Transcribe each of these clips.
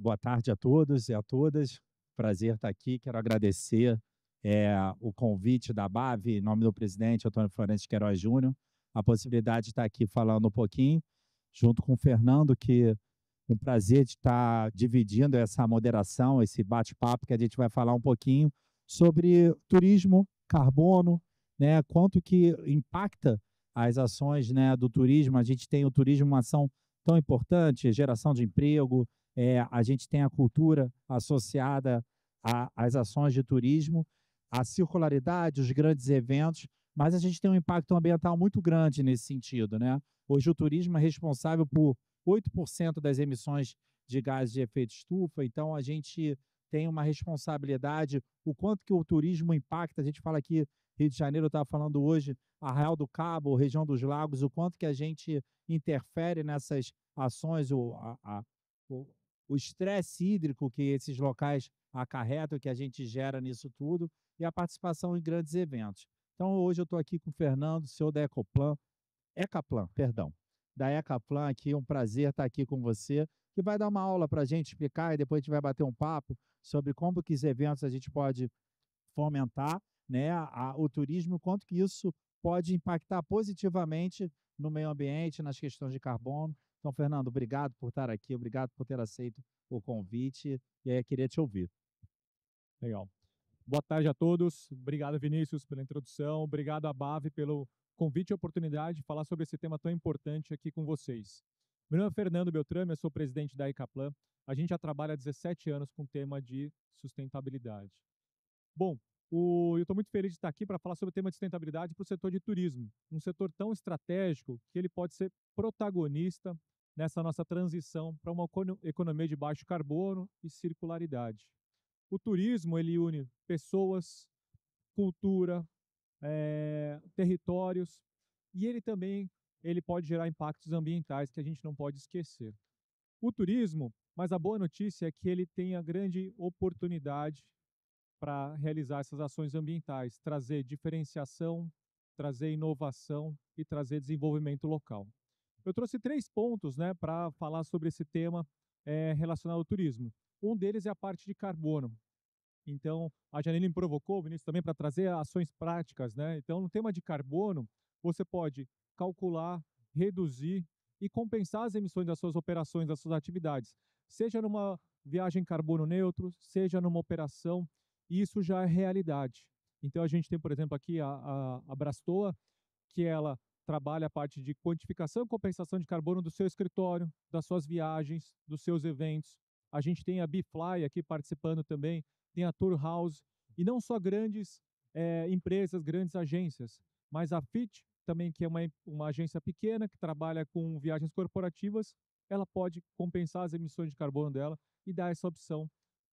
Boa tarde a todos e a todas. Prazer estar aqui. Quero agradecer o convite da BAV, em nome do presidente Antônio Florencio de Queiroz Júnior, a possibilidade de estar aqui falando um pouquinho, junto com o Fernando, que um prazer de estar dividindo essa moderação, esse bate-papo, que a gente vai falar um pouquinho sobre turismo, carbono, né, quanto que impacta as ações, né, do turismo. A gente tem o turismo uma ação tão importante, geração de emprego, a gente tem a cultura associada às ações de turismo, a circularidade, os grandes eventos, mas a gente tem um impacto ambiental muito grande nesse sentido, né? Hoje o turismo é responsável por 8% das emissões de gases de efeito estufa, então a gente tem uma responsabilidade, o quanto que o turismo impacta, a gente fala aqui, Rio de Janeiro, eu estava falando hoje, Arraial do Cabo, região dos lagos, o quanto que a gente interfere nessas ações, o, o estresse hídrico que esses locais acarretam, que a gente gera nisso tudo, e a participação em grandes eventos. Então, hoje eu estou aqui com o Fernando, senhor da Ecaplan, perdão, da Ecaplan aqui, um prazer estar aqui com você, que vai dar uma aula para a gente explicar e depois a gente vai bater um papo sobre como que os eventos a gente pode fomentar, né, o turismo, quanto que isso pode impactar positivamente no meio ambiente, nas questões de carbono. Então, Fernando, obrigado por estar aqui, obrigado por ter aceito o convite, e aí eu queria te ouvir. Legal. Boa tarde a todos. Obrigado, Vinícius, pela introdução. Obrigado à BAV pelo convite e oportunidade de falar sobre esse tema tão importante aqui com vocês. Meu nome é Fernando Beltrame, eu sou presidente da Icaplan. A gente já trabalha há 17 anos com o tema de sustentabilidade. Bom, eu estou muito feliz de estar aqui para falar sobre o tema de sustentabilidade para o setor de turismo, um setor tão estratégico que ele pode ser protagonista nessa nossa transição para uma economia de baixo carbono e circularidade. O turismo ele une pessoas, cultura, territórios e ele também ele pode gerar impactos ambientais que a gente não pode esquecer. O turismo, mas a boa notícia é que ele tem a grande oportunidade para realizar essas ações ambientais, trazer diferenciação, trazer inovação e trazer desenvolvimento local. Eu trouxe 3 pontos, né, para falar sobre esse tema relacionado ao turismo. Um deles é a parte de carbono. Então, a Janine me provocou, o Vinícius também, para trazer ações práticas, né? Então, no tema de carbono, você pode calcular, reduzir e compensar as emissões das suas operações, das suas atividades, seja numa viagem carbono neutro, seja numa operação, e isso já é realidade. Então, a gente tem, por exemplo, aqui a Brastoa, que ela trabalha a parte de quantificação e compensação de carbono do seu escritório, das suas viagens, dos seus eventos. A gente tem a Bifly aqui participando também, tem a Tour House, e não só grandes empresas, grandes agências, mas a Fit também, que é uma agência pequena que trabalha com viagens corporativas, ela pode compensar as emissões de carbono dela e dar essa opção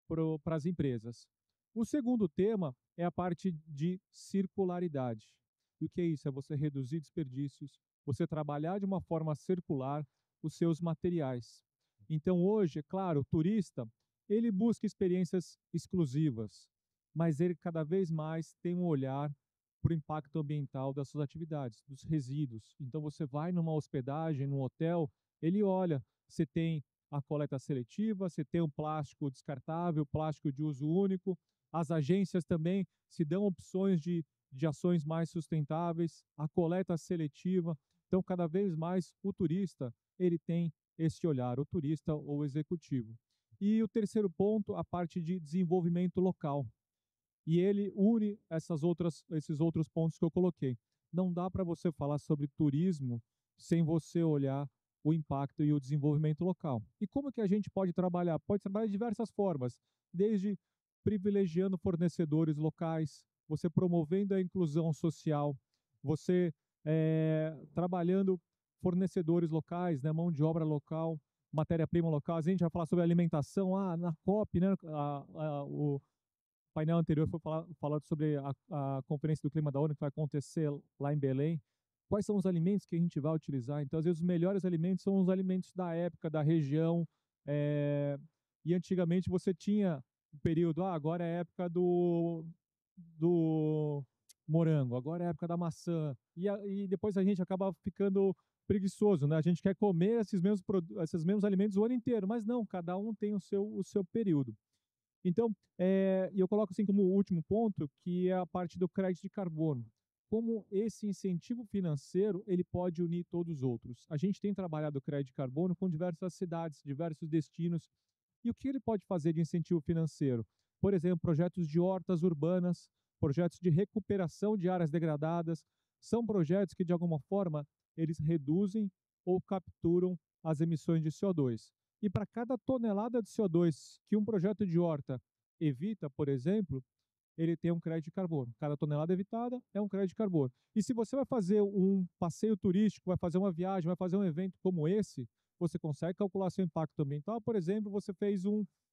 para as empresas. O segundo tema é a parte de circularidade. E o que é isso? É você reduzir desperdícios, você trabalhar de uma forma circular os seus materiais. Então, hoje, é claro, o turista, ele busca experiências exclusivas, mas ele cada vez mais tem um olhar para o impacto ambiental das suas atividades, dos resíduos. Então, você vai numa hospedagem, num hotel, ele olha, você tem a coleta seletiva, você tem o plástico descartável, plástico de uso único. As agências também se dão opções de ações mais sustentáveis, a coleta seletiva. Então, cada vez mais o turista ele tem esse olhar, o turista ou o executivo. E o terceiro ponto, a parte de desenvolvimento local. E ele une esses outros pontos que eu coloquei. Não dá para você falar sobre turismo sem você olhar o impacto e o desenvolvimento local. E como que a gente pode trabalhar? Pode trabalhar de diversas formas, desde privilegiando fornecedores locais, você promovendo a inclusão social, você trabalhando fornecedores locais, né, mão de obra local, matéria-prima local. A gente vai falar sobre alimentação, na COP, né, o painel anterior foi falar sobre a Conferência do Clima da ONU que vai acontecer lá em Belém. Quais são os alimentos que a gente vai utilizar? Então, às vezes, os melhores alimentos são os alimentos da época, da região. E antigamente você tinha um período, agora é a época do morango, agora é a época da maçã. E depois a gente acaba ficando preguiçoso, né? A gente quer comer esses mesmos alimentos o ano inteiro, mas não, cada um tem o seu período. Então, e eu coloco assim como último ponto, que é a parte do crédito de carbono. Como esse incentivo financeiro ele pode unir todos os outros. A gente tem trabalhado o crédito de carbono com diversas cidades, diversos destinos. E o que ele pode fazer de incentivo financeiro? Por exemplo, projetos de hortas urbanas, projetos de recuperação de áreas degradadas, são projetos que, de alguma forma, eles reduzem ou capturam as emissões de CO2. E para cada tonelada de CO2 que um projeto de horta evita, por exemplo, ele tem um crédito de carbono. Cada tonelada evitada é um crédito de carbono. E se você vai fazer um passeio turístico, vai fazer uma viagem, vai fazer um evento como esse, você consegue calcular seu impacto ambiental. Por exemplo, você fez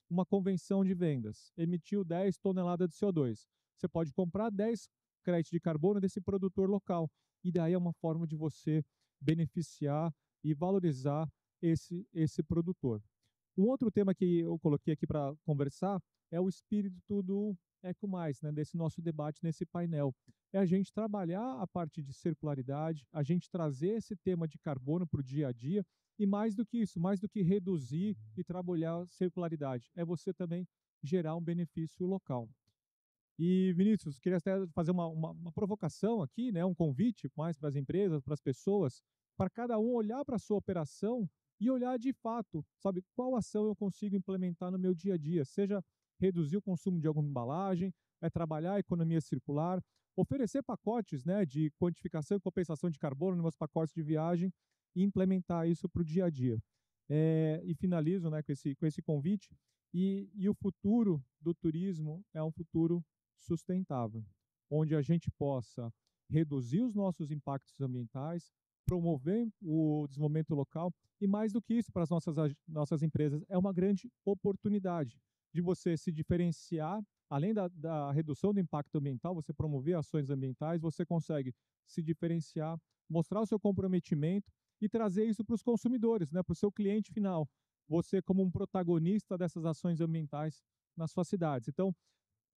uma convenção de vendas, emitiu 10 toneladas de CO2. Você pode comprar 10 créditos de carbono desse produtor local. E daí é uma forma de você beneficiar e valorizar esse produtor. Um outro tema que eu coloquei aqui para conversar é o espírito do Eco Mais, né, desse nosso debate nesse painel. É a gente trabalhar a parte de circularidade, a gente trazer esse tema de carbono para o dia a dia, e mais do que isso, mais do que reduzir e trabalhar a circularidade, é você também gerar um benefício local. E, Vinícius, queria até fazer uma provocação aqui, né, um convite mais para as empresas, para as pessoas, para cada um olhar para a sua operação e olhar de fato, sabe, qual ação eu consigo implementar no meu dia a dia, seja reduzir o consumo de alguma embalagem, trabalhar a economia circular, oferecer pacotes, né, de quantificação e compensação de carbono nos meus pacotes de viagem e implementar isso para o dia a dia. E finalizo, né, com esse convite, e o futuro do turismo é um futuro sustentável, onde a gente possa reduzir os nossos impactos ambientais, promover o desenvolvimento local e, mais do que isso, para as nossas empresas, é uma grande oportunidade de você se diferenciar. Além da redução do impacto ambiental, você promover ações ambientais, você consegue se diferenciar, mostrar o seu comprometimento e trazer isso para os consumidores, né, para o seu cliente final. Você como um protagonista dessas ações ambientais nas suas cidades. Então,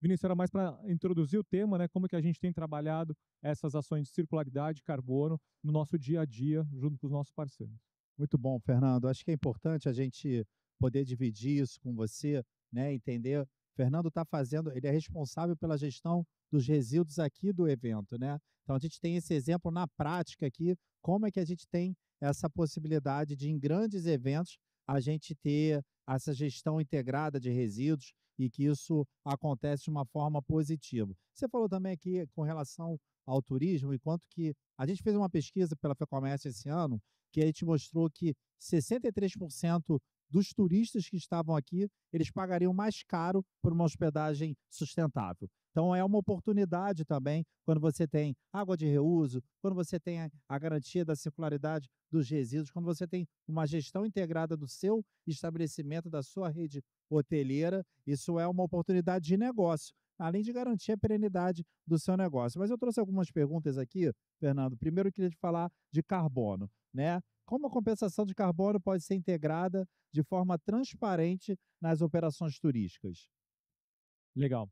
Vinícius, era mais para introduzir o tema, né, como que a gente tem trabalhado essas ações de circularidade, carbono, no nosso dia a dia, junto com os nossos parceiros. Muito bom, Fernando. Acho que é importante a gente poder dividir isso com você, né? Entender. Fernando está fazendo, ele é responsável pela gestão dos resíduos aqui do evento, né? Então a gente tem esse exemplo na prática aqui, como é que a gente tem essa possibilidade de, em grandes eventos, a gente ter essa gestão integrada de resíduos e que isso acontece de uma forma positiva. Você falou também aqui com relação ao turismo e quanto que a gente fez uma pesquisa pela FEComércio esse ano que a gente mostrou que 63% dos turistas que estavam aqui, eles pagariam mais caro por uma hospedagem sustentável. Então, é uma oportunidade também, quando você tem água de reuso, quando você tem a garantia da circularidade dos resíduos, quando você tem uma gestão integrada do seu estabelecimento, da sua rede hoteleira, isso é uma oportunidade de negócio, além de garantir a perenidade do seu negócio. Mas eu trouxe algumas perguntas aqui, Fernando. Primeiro, eu queria te falar de carbono, né? Como a compensação de carbono pode ser integrada de forma transparente nas operações turísticas? Legal.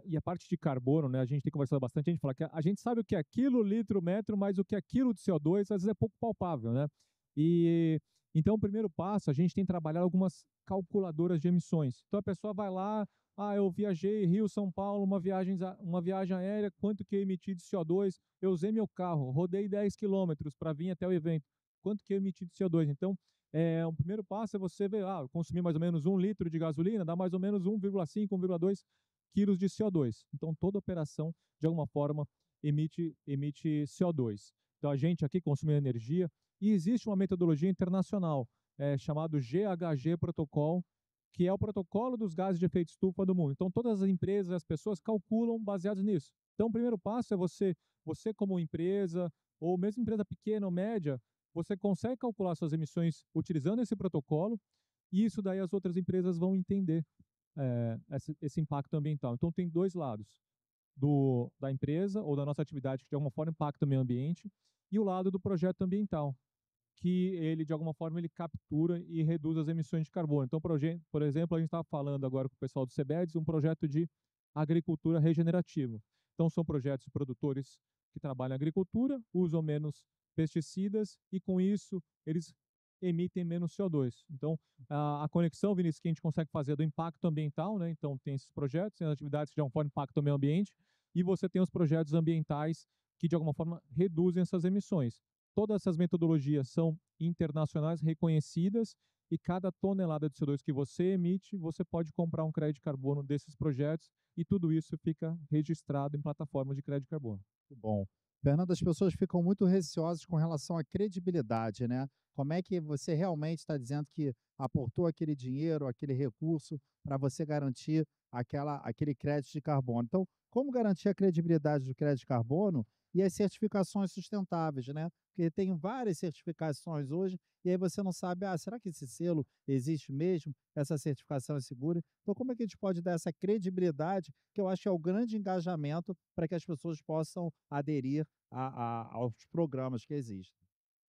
E a parte de carbono, né, a gente tem conversado bastante, a gente fala que a gente sabe o que é quilo, litro, metro, mas o que é quilo de CO2 às vezes é pouco palpável, né? E então o primeiro passo, a gente tem trabalhado algumas calculadoras de emissões. Então a pessoa vai lá, eu viajei Rio-São Paulo, uma viagem aérea, quanto que eu emiti de CO2? Eu usei meu carro, rodei 10 quilômetros para vir até o evento. Quanto que eu emiti de CO2? Então, o primeiro passo é você ver, eu consumi mais ou menos 1 litro de gasolina, dá mais ou menos 1,5, 1,2 quilos de CO2. Então, toda operação, de alguma forma, emite CO2. Então, a gente aqui consome energia e existe uma metodologia internacional chamado GHG Protocol, que é o protocolo dos gases de efeito estufa do mundo. Então, todas as empresas, as pessoas calculam baseados nisso. Então, o primeiro passo é você como empresa, ou mesmo empresa pequena ou média, você consegue calcular suas emissões utilizando esse protocolo, e isso daí as outras empresas vão entender esse impacto ambiental. Então, tem dois lados, da empresa ou da nossa atividade que de alguma forma impacta o meio ambiente, e o lado do projeto ambiental, que ele de alguma forma ele captura e reduz as emissões de carbono. Então, por exemplo, a gente estava falando agora com o pessoal do CEBEDS, um projeto de agricultura regenerativa. Então, são projetos de produtores que trabalham em agricultura, usam menos pesticidas e, com isso, eles emitem menos CO2. Então, a conexão, Vinícius, que a gente consegue fazer do impacto ambiental, né? Então, tem esses projetos, tem as atividades que de alguma forma impactam o meio ambiente, e você tem os projetos ambientais que, de alguma forma, reduzem essas emissões. Todas essas metodologias são internacionais, reconhecidas, e cada tonelada de CO2 que você emite, você pode comprar um crédito de carbono desses projetos, e tudo isso fica registrado em plataformas de crédito de carbono. Muito bom. Fernando, as pessoas ficam muito receosas com relação à credibilidade, né? Como é que você realmente está dizendo que aportou aquele dinheiro, aquele recurso para você garantir aquele crédito de carbono? Então, como garantir a credibilidade do crédito de carbono e as certificações sustentáveis, né? Porque tem várias certificações hoje e aí você não sabe, será que esse selo existe mesmo? Essa certificação é segura? Então, como é que a gente pode dar essa credibilidade, que eu acho que é o grande engajamento para que as pessoas possam aderir aos programas que existem?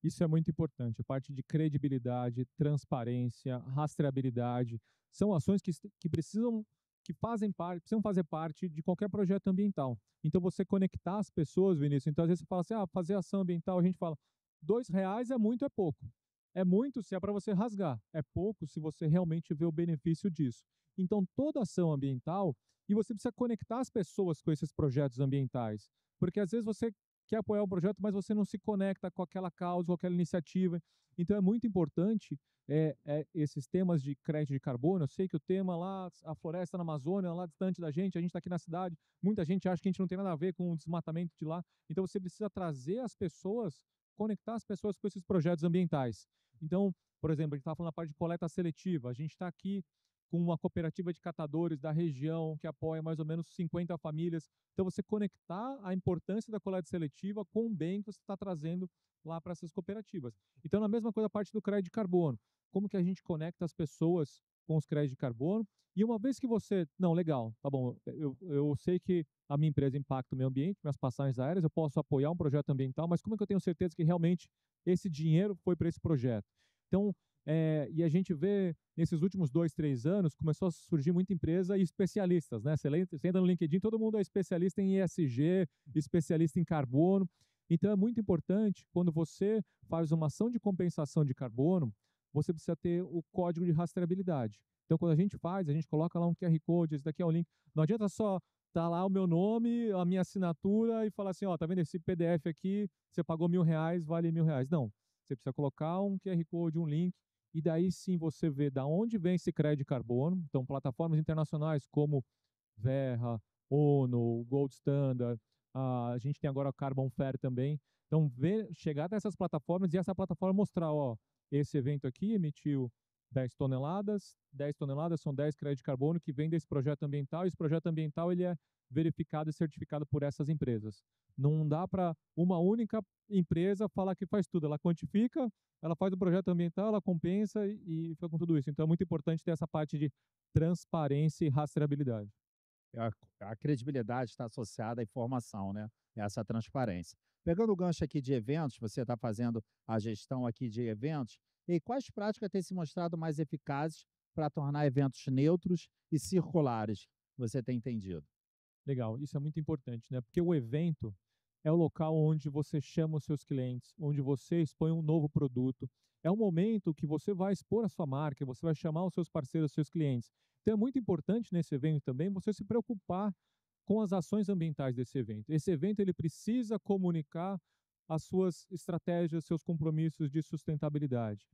Isso é muito importante. A parte de credibilidade, transparência, rastreabilidade, são ações que precisam, que fazem parte, precisam fazer parte de qualquer projeto ambiental. Então, você conectar as pessoas, Vinícius. Então, às vezes você fala assim, fazer ação ambiental, a gente fala, R$ 2 é muito, é pouco. É muito se é para você rasgar. É pouco se você realmente vê o benefício disso. Então, toda ação ambiental, e você precisa conectar as pessoas com esses projetos ambientais. Porque às vezes você quer apoiar o projeto, mas você não se conecta com aquela causa, com aquela iniciativa. Então é muito importante esses temas de crédito de carbono. Eu sei que o tema lá, a floresta na Amazônia, lá distante da gente, a gente está aqui na cidade, muita gente acha que a gente não tem nada a ver com o desmatamento de lá. Então você precisa trazer as pessoas, conectar as pessoas com esses projetos ambientais. Então, por exemplo, a gente estava falando da parte de coleta seletiva. A gente está aqui com uma cooperativa de catadores da região que apoia mais ou menos 50 famílias. Então, você conectar a importância da coleta seletiva com o bem que você está trazendo lá para essas cooperativas. Então, na mesma coisa, a parte do crédito de carbono. Como que a gente conecta as pessoas com os créditos de carbono? E uma vez que você... Não, legal, tá bom, eu sei que a minha empresa impacta o meio ambiente, minhas passagens aéreas, eu posso apoiar um projeto ambiental, mas como é que eu tenho certeza que realmente esse dinheiro foi para esse projeto? Então, e a gente vê, nesses últimos 2, 3 anos, começou a surgir muita empresa e especialistas, né? Você entra no LinkedIn, todo mundo é especialista em ESG, especialista em carbono. Então, é muito importante, quando você faz uma ação de compensação de carbono, você precisa ter o código de rastreabilidade. Então, quando a gente faz, a gente coloca lá um QR Code, esse daqui é o link. Não adianta só tá lá o meu nome, a minha assinatura e falar assim, tá vendo esse PDF aqui, você pagou R$ 1.000, vale R$ 1.000. Não, você precisa colocar um QR Code, um link, e daí sim você vê da onde vem esse crédito de carbono. Então, plataformas internacionais como Verra, ONU, Gold Standard, a gente tem agora a Carbon Fair também. Então, chegar dessas plataformas e essa plataforma mostrar, esse evento aqui emitiu 10 toneladas, 10 toneladas são 10 créditos de carbono que vem desse projeto ambiental, e esse projeto ambiental ele é verificado e certificado por essas empresas. Não dá para uma única empresa falar que faz tudo, ela quantifica, ela faz o projeto ambiental, ela compensa e fica com tudo isso. Então é muito importante ter essa parte de transparência e rastreabilidade. A credibilidade está associada à informação, né? Essa transparência. Pegando o gancho aqui de eventos, você está fazendo a gestão aqui de eventos, e quais práticas têm se mostrado mais eficazes para tornar eventos neutros e circulares? Você tem entendido? Legal, isso é muito importante, né? Porque o evento é o local onde você chama os seus clientes, onde você expõe um novo produto. É um momento que você vai expor a sua marca, você vai chamar os seus parceiros, os seus clientes. Então é muito importante nesse evento também você se preocupar com as ações ambientais desse evento. Esse evento ele precisa comunicar as suas estratégias, seus compromissos de sustentabilidade.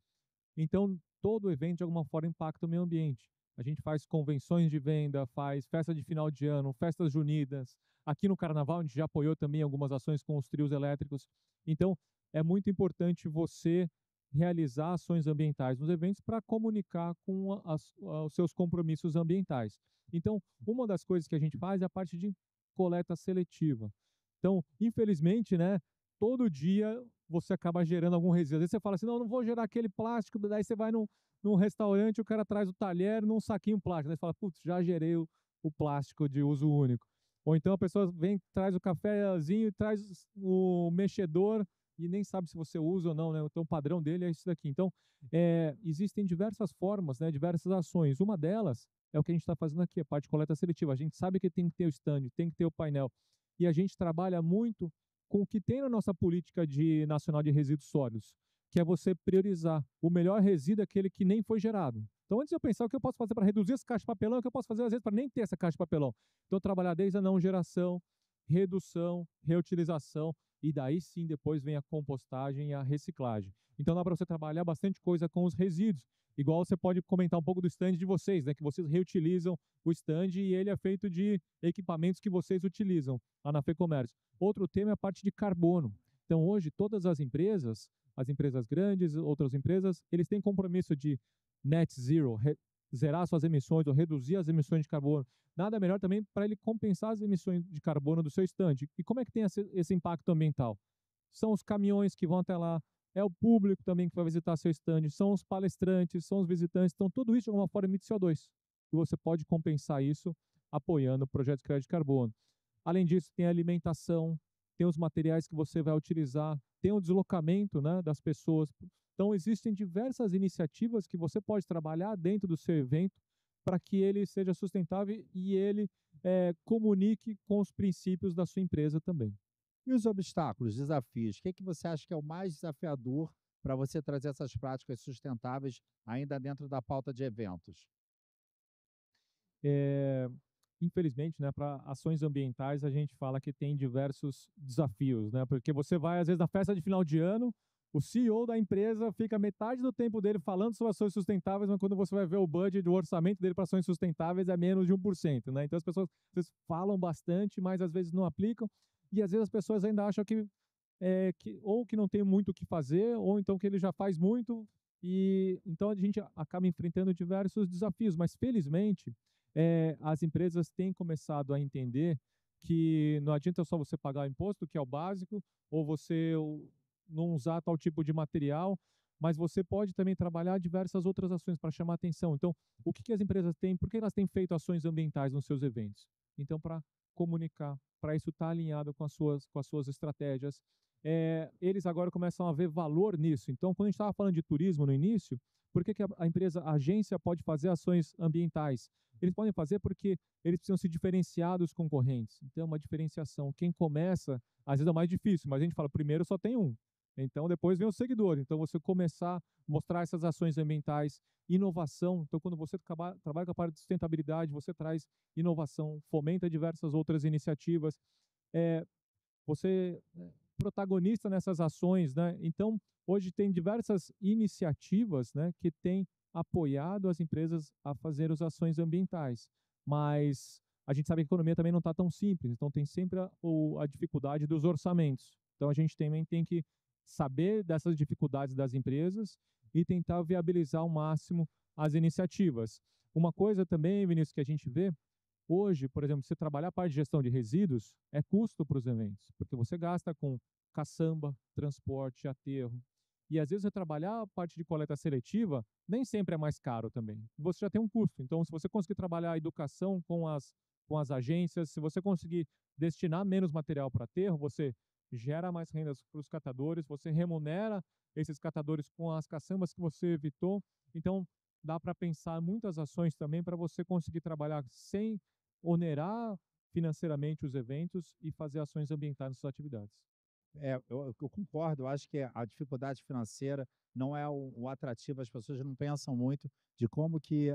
Então, todo evento, de alguma forma, impacta o meio ambiente. A gente faz convenções de venda, faz festa de final de ano, festas juninas. Aqui no Carnaval, a gente já apoiou também algumas ações com os trios elétricos. Então, é muito importante você realizar ações ambientais nos eventos para comunicar com os seus compromissos ambientais. Então, uma das coisas que a gente faz é a parte de coleta seletiva. Então, infelizmente, né, todo dia você acaba gerando algum resíduo. Às vezes você fala assim, não vou gerar aquele plástico, daí você vai num restaurante, o cara traz o talher num saquinho plástico. Daí você fala, putz, já gerei o plástico de uso único. Ou então a pessoa vem, traz o cafezinho, traz o mexedor e nem sabe se você usa ou não, né? Então o padrão dele é isso daqui. Então, existem diversas formas, né? Diversas ações. Uma delas é o que a gente está fazendo aqui, a parte de coleta seletiva. A gente sabe que tem que ter o stand, tem que ter o painel. E a gente trabalha muito com o que tem na nossa política nacional de resíduos sólidos, que é você priorizar. O melhor resíduo é aquele que nem foi gerado. Então, antes de eu pensar o que eu posso fazer para reduzir essa caixa de papelão, o que eu posso fazer, às vezes, para nem ter essa caixa de papelão. Então, trabalhar desde a não geração, redução, reutilização, e daí sim depois vem a compostagem e a reciclagem. Então, dá para você trabalhar bastante coisa com os resíduos. Igual você pode comentar um pouco do stand de vocês, né? Que vocês reutilizam o stand e ele é feito de equipamentos que vocês utilizam lá na FEComércio. Outro tema é a parte de carbono. Então, hoje, todas as empresas grandes, outras empresas, eles têm compromisso de net zero, zerar suas emissões ou reduzir as emissões de carbono. Nada melhor também para ele compensar as emissões de carbono do seu stand. E como é que tem esse impacto ambiental? São os caminhões que vão até lá, é o público também que vai visitar seu stand, são os palestrantes, são os visitantes. Então, tudo isso de alguma forma emite CO2. E você pode compensar isso apoiando o projeto de crédito de carbono. Além disso, tem a alimentação, tem os materiais que você vai utilizar, tem o deslocamento, né, das pessoas. Então, existem diversas iniciativas que você pode trabalhar dentro do seu evento para que ele seja sustentável e ele comunique com os princípios da sua empresa também. E os obstáculos, desafios? O que você acha que é o mais desafiador para você trazer essas práticas sustentáveis ainda dentro da pauta de eventos? Infelizmente, né, para ações ambientais, a gente fala que tem diversos desafios, né? Porque você vai, às vezes, na festa de final de ano, o CEO da empresa fica metade do tempo dele falando sobre ações sustentáveis, mas quando você vai ver o budget, o orçamento dele para ações sustentáveis é menos de 1%, né? Então as pessoas às vezes falam bastante, mas às vezes não aplicam, e às vezes as pessoas ainda acham que ou que não tem muito o que fazer, ou então que ele já faz muito, e então a gente acaba enfrentando diversos desafios, mas felizmente as empresas têm começado a entender que não adianta só você pagar o imposto, que é o básico, ou você não usar tal tipo de material, mas você pode também trabalhar diversas outras ações para chamar atenção. Então, o que as empresas têm, por que elas têm feito ações ambientais nos seus eventos? Então, para comunicar, para isso estar alinhado com as suas estratégias. Eles agora começam a ver valor nisso. Então, quando a gente estava falando de turismo no início, por que a agência pode fazer ações ambientais? Eles podem fazer porque eles precisam se diferenciar dos concorrentes. Então, uma diferenciação. Quem começa, às vezes é mais difícil, mas a gente fala, primeiro só tem um. Então, depois vem o seguidor. Então, você começar a mostrar essas ações ambientais, inovação. Então, quando você trabalha com a parte de sustentabilidade, você traz inovação, fomenta diversas outras iniciativas. Você protagonista nessas ações, né? Então, hoje tem diversas iniciativas, né, que têm apoiado as empresas a fazer as ações ambientais. Mas a gente sabe que a economia também não está tão simples, então tem sempre a dificuldade dos orçamentos. Então, a gente também tem que saber dessas dificuldades das empresas e tentar viabilizar ao máximo as iniciativas. Uma coisa também, Vinícius, que a gente vê, hoje, por exemplo, você trabalhar a parte de gestão de resíduos é custo para os eventos, porque você gasta com caçamba, transporte, aterro. E às vezes você trabalhar a parte de coleta seletiva nem sempre é mais caro também. Você já tem um custo. Então, se você conseguir trabalhar a educação com as agências, se você conseguir destinar menos material para aterro, você gera mais rendas para os catadores, você remunera esses catadores com as caçambas que você evitou. Então, dá para pensar muitas ações também para você conseguir trabalhar sem onerar financeiramente os eventos e fazer ações ambientais nas suas atividades. Eu concordo, eu acho que a dificuldade financeira não é o atrativo, as pessoas não pensam muito de como que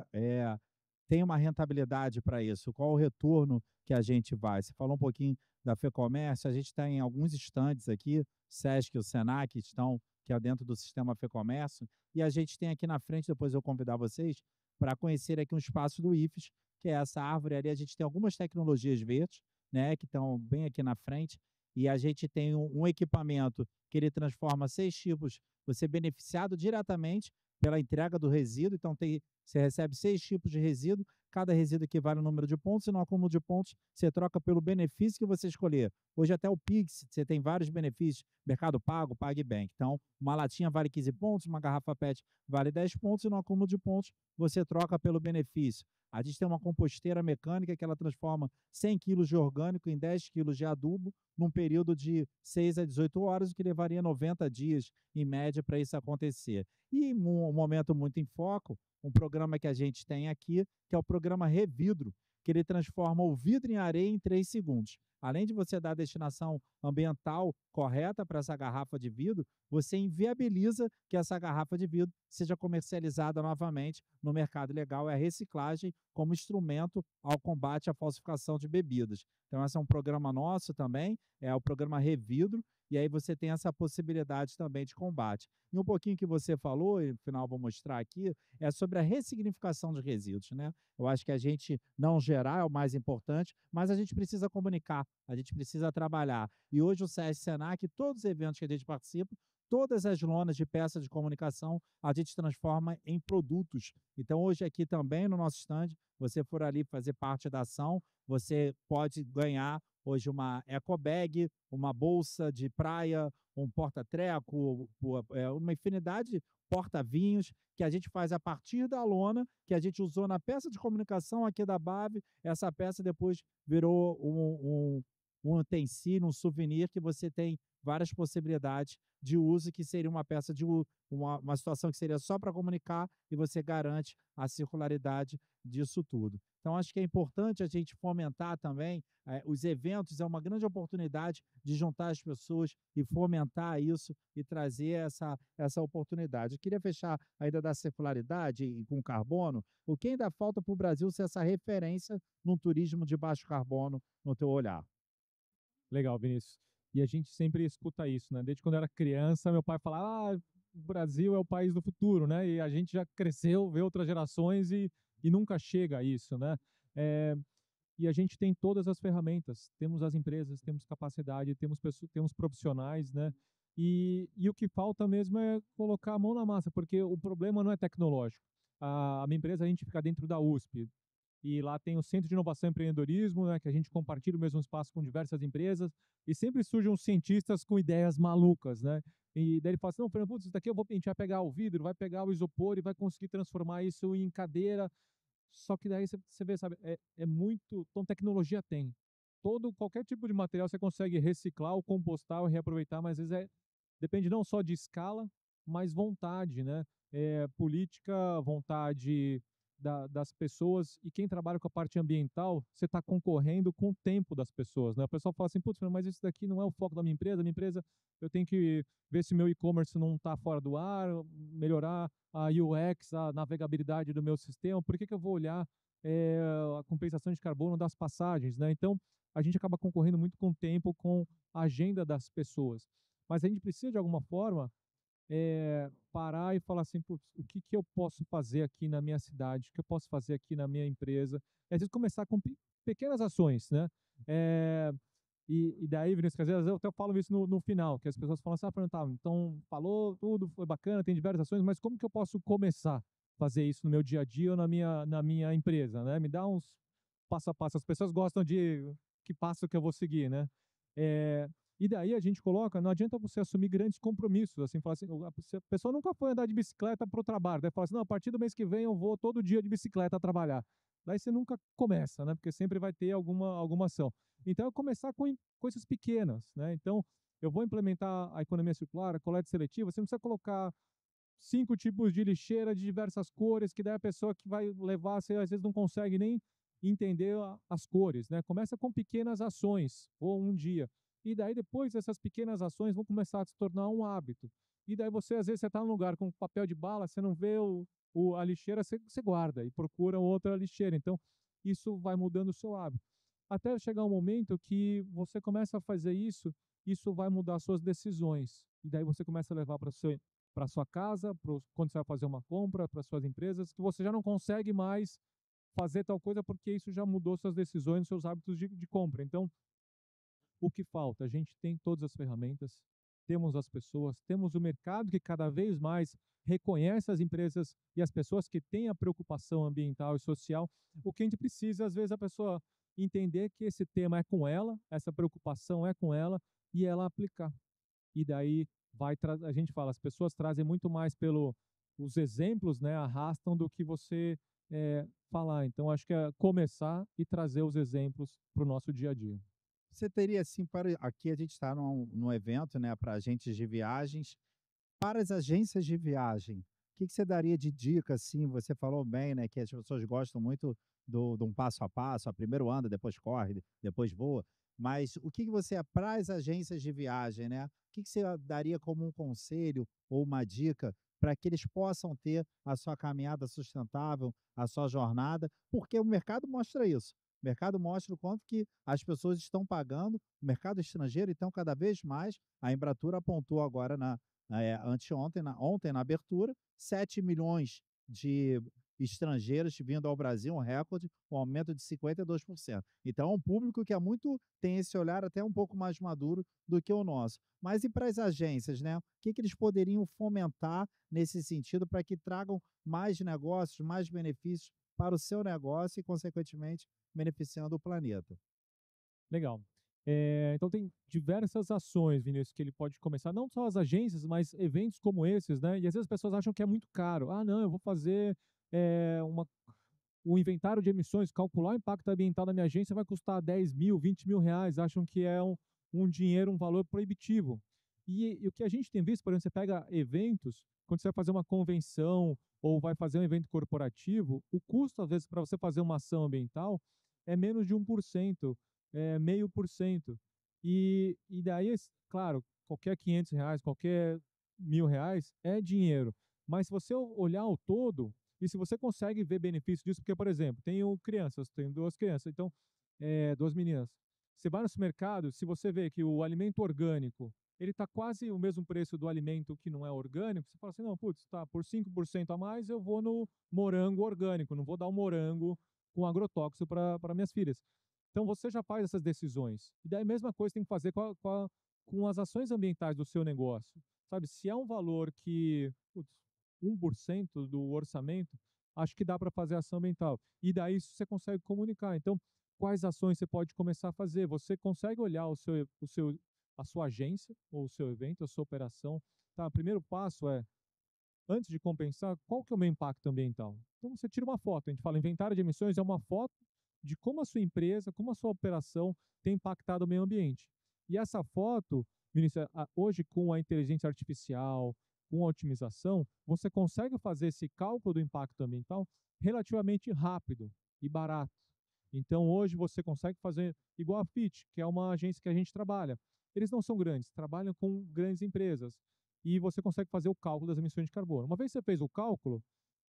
tem uma rentabilidade para isso, qual o retorno que a gente vai. Você falou um pouquinho da FEComércio, a gente está em alguns estandes aqui, o SESC e o SENAC estão, que é dentro do sistema FEComércio, e a gente tem aqui na frente, depois eu convidar vocês, para conhecer aqui um espaço do IFES, que é essa árvore ali, a gente tem algumas tecnologias verdes, né, que estão bem aqui na frente, e a gente tem um equipamento que ele transforma 6 tipos, você é beneficiado diretamente pela entrega do resíduo, então você recebe 6 tipos de resíduo, cada resíduo equivale ao número de pontos, e no acúmulo de pontos você troca pelo benefício que você escolher. Hoje até o Pix, você tem vários benefícios, Mercado Pago, PagBank. Então, uma latinha vale 15 pontos, uma garrafa PET vale 10 pontos, e no acúmulo de pontos você troca pelo benefício. A gente tem uma composteira mecânica que ela transforma 100 quilos de orgânico em 10 quilos de adubo num período de 6 a 18 horas, o que levaria 90 dias, em média, para isso acontecer. E um momento muito em foco, um programa que a gente tem aqui, que é o programa Revidro, que ele transforma o vidro em areia em 3 segundos. Além de você dar a destinação ambiental correta para essa garrafa de vidro, você inviabiliza que essa garrafa de vidro seja comercializada novamente no mercado legal. É a reciclagem como instrumento ao combate à falsificação de bebidas. Então, esse é um programa nosso também, é o programa Revidro, e aí você tem essa possibilidade também de combate. E um pouquinho que você falou, e no final vou mostrar aqui, é sobre a ressignificação de resíduos, né? Eu acho que a gente não gerar é o mais importante, mas a gente precisa comunicar, a gente precisa trabalhar. E hoje o CS Senac, todos os eventos que a gente participa, todas as lonas de peças de comunicação, a gente transforma em produtos. Então, hoje aqui também no nosso stand, você for ali fazer parte da ação, você pode ganhar hoje uma eco bag, uma bolsa de praia, um porta-treco, uma infinidade de porta-vinhos que a gente faz a partir da lona, que a gente usou na peça de comunicação aqui da BAV. Essa peça depois virou um utensílio, um souvenir que você tem várias possibilidades de uso, que seria uma peça de uma situação que seria só para comunicar e você garante a circularidade disso tudo. Então, acho que é importante a gente fomentar também os eventos, é uma grande oportunidade de juntar as pessoas e fomentar isso e trazer essa oportunidade. Eu queria fechar ainda da circularidade e com carbono, o que ainda falta para o Brasil ser essa referência num turismo de baixo carbono, no teu olhar? Legal, Vinícius. E a gente sempre escuta isso, né? Desde quando eu era criança, meu pai falava: o Brasil é o país do futuro, né? E a gente já cresceu, vê outras gerações e nunca chega a isso, né? É, e a gente tem todas as ferramentas, temos as empresas, temos capacidade, temos pessoas, temos profissionais, né? E o que falta mesmo é colocar a mão na massa, porque o problema não é tecnológico. A minha empresa, a gente fica dentro da USP, e lá tem o Centro de Inovação e Empreendedorismo, né, que a gente compartilha o mesmo espaço com diversas empresas, e sempre surgem uns cientistas com ideias malucas, né? E daí ele fala assim: não, Fernando, putz, isso daqui a gente vai pegar o vidro, vai pegar o isopor e vai conseguir transformar isso em cadeira. Só que daí você vê, sabe, é muito. Então, tecnologia tem. Qualquer tipo de material você consegue reciclar, ou compostar, ou reaproveitar, mas às vezes depende não só de escala, mas vontade, né? Política, vontade das pessoas, e quem trabalha com a parte ambiental, você está concorrendo com o tempo das pessoas, né? O pessoal fala assim: putz, mas isso daqui não é o foco da minha empresa, eu tenho que ver se meu e-commerce não está fora do ar, melhorar a UX, a navegabilidade do meu sistema, por que que eu vou olhar a compensação de carbono das passagens, né? Então, a gente acaba concorrendo muito com o tempo, com a agenda das pessoas. Mas a gente precisa, de alguma forma, parar e falar assim: putz, o que que eu posso fazer aqui na minha cidade, o que eu posso fazer aqui na minha empresa? E, às vezes, começar com pequenas ações, né? É, e daí, Vinícius, às vezes eu até falo isso no final, que as pessoas falam assim: ah, Fernando, tá, então falou tudo, foi bacana, tem diversas ações, mas como que eu posso começar a fazer isso no meu dia a dia ou na minha empresa, né? Me dá uns passo a passo. As pessoas gostam de que passo que eu vou seguir, né? É, e daí a gente coloca, não adianta você assumir grandes compromissos, assim, falar assim, a pessoa nunca foi andar de bicicleta para o trabalho, daí fala assim: não, a partir do mês que vem eu vou todo dia de bicicleta trabalhar. Daí você nunca começa, né? Porque sempre vai ter alguma ação. Então, é começar com coisas pequenas, né? Então, eu vou implementar a economia circular, a coleta seletiva, você não precisa colocar 5 tipos de lixeira de diversas cores, que daí a pessoa que vai levar, você às vezes não consegue nem entender as cores, né? Começa com pequenas ações, ou um dia. E daí depois essas pequenas ações vão começar a se tornar um hábito. E daí você, às vezes, você está num lugar com papel de bala, você não vê a lixeira, você guarda e procura outra lixeira. Então, isso vai mudando o seu hábito. Até chegar um momento que você começa a fazer isso vai mudar suas decisões. E daí você começa a levar para sua casa, quando você vai fazer uma compra, para suas empresas, que você já não consegue mais fazer tal coisa porque isso já mudou suas decisões, seus hábitos de compra. Então, o que falta? A gente tem todas as ferramentas, temos as pessoas, temos o mercado que cada vez mais reconhece as empresas e as pessoas que têm a preocupação ambiental e social. O que a gente precisa, às vezes, a pessoa entender que esse tema é com ela, essa preocupação é com ela, e ela aplicar. E daí a gente fala, as pessoas trazem muito mais os exemplos, né, arrastam do que você falar. Então, acho que é começar e trazer os exemplos para o nosso dia a dia. Você teria, assim, aqui a gente está num evento, né, para agentes de viagens, para as agências de viagem, que você daria de dica, assim? Você falou bem, né, que as pessoas gostam muito de um passo a passo, primeiro anda, depois corre, depois voa. Mas o que você, para as agências de viagem, né? O que você daria como um conselho ou uma dica para que eles possam ter a sua caminhada sustentável, a sua jornada? Porque o mercado mostra isso. O mercado mostra o quanto que as pessoas estão pagando, o mercado estrangeiro, então, cada vez mais, a Embratur apontou agora anteontem, ontem na abertura, 7 milhões de estrangeiros vindo ao Brasil, um recorde, um aumento de 52%. Então, é um público que tem esse olhar até um pouco mais maduro do que o nosso. Mas e para as agências, né? O que eles poderiam fomentar nesse sentido para que tragam mais negócios, mais benefícios para o seu negócio e, consequentemente, beneficiando o planeta? Legal. Então tem diversas ações, Vinícius, que ele pode começar, não só as agências, mas eventos como esses, né? E às vezes as pessoas acham que é muito caro. Ah, não, eu vou fazer o inventário de emissões, calcular o impacto ambiental da minha agência vai custar 10 mil, 20 mil reais. Acham que é um dinheiro, um valor proibitivo. E o que a gente tem visto, por exemplo, você pega eventos, quando você vai fazer uma convenção ou vai fazer um evento corporativo, o custo, às vezes, para você fazer uma ação ambiental é menos de 1%, 0,5%. E daí, claro, qualquer 500 reais, qualquer R$ 1.000 é dinheiro. Mas se você olhar o todo, e se você consegue ver benefício disso, porque, por exemplo, tenho duas crianças, então, duas meninas. Você vai no supermercado, se você vê que o alimento orgânico, ele está quase o mesmo preço do alimento que não é orgânico, você fala assim, não, putz, tá, por 5% a mais eu vou no morango orgânico, não vou dar um morango com agrotóxico para minhas filhas. Então você já faz essas decisões. E daí a mesma coisa tem que fazer com as ações ambientais do seu negócio. Sabe, se é um valor que, putz, 1% do orçamento, acho que dá para fazer ação ambiental. E daí isso você consegue comunicar. Então, quais ações você pode começar a fazer? Você consegue olhar a sua agência, ou o seu evento, a sua operação. Tá? O primeiro passo é, antes de compensar, qual que é o meu impacto ambiental? Então você tira uma foto, a gente fala inventário de emissões, é uma foto de como a sua empresa, como a sua operação tem impactado o meio ambiente. E essa foto, Vinícius, hoje com a inteligência artificial, com a otimização, você consegue fazer esse cálculo do impacto ambiental relativamente rápido e barato. Então hoje você consegue fazer igual a Fitch, que é uma agência que a gente trabalha. Eles não são grandes, trabalham com grandes empresas e você consegue fazer o cálculo das emissões de carbono. Uma vez que você fez o cálculo,